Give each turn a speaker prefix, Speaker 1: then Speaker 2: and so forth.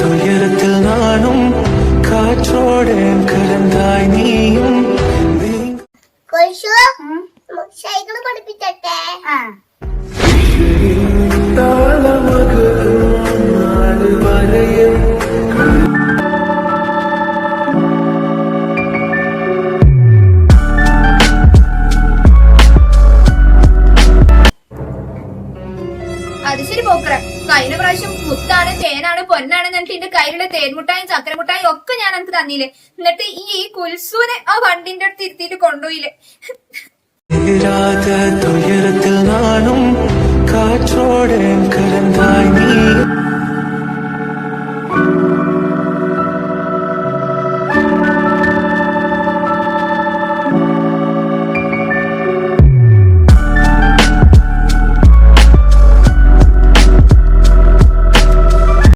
Speaker 1: തുയരത്തിൽ നാണും കാற்றോടെ കലന്തായി നീയും
Speaker 2: സൈക്കിള് പഠിപ്പിച്ചട്ടെ.
Speaker 3: അത് ശരി പോക്കറ, കഴിഞ്ഞ പ്രാവശ്യം മുത്താണ് തേനാണ് പൊന്നാണ് എന്നിട്ട് എന്റെ കയ്യിലുള്ള തേൻമുട്ടായും ചക്കരമുട്ടായും ഒക്കെ ഞാൻ എനിക്ക് തന്നില്ലേ. എന്നിട്ട് ഈ കുൽസുവിനെ ആ വണ്ടിന്റെ അടുത്ത് ഇരുത്തിയിട്ട് കൊണ്ടുപോയില്ലേ.
Speaker 1: തുയരത്തിൽ നാണും കാற்றോടെ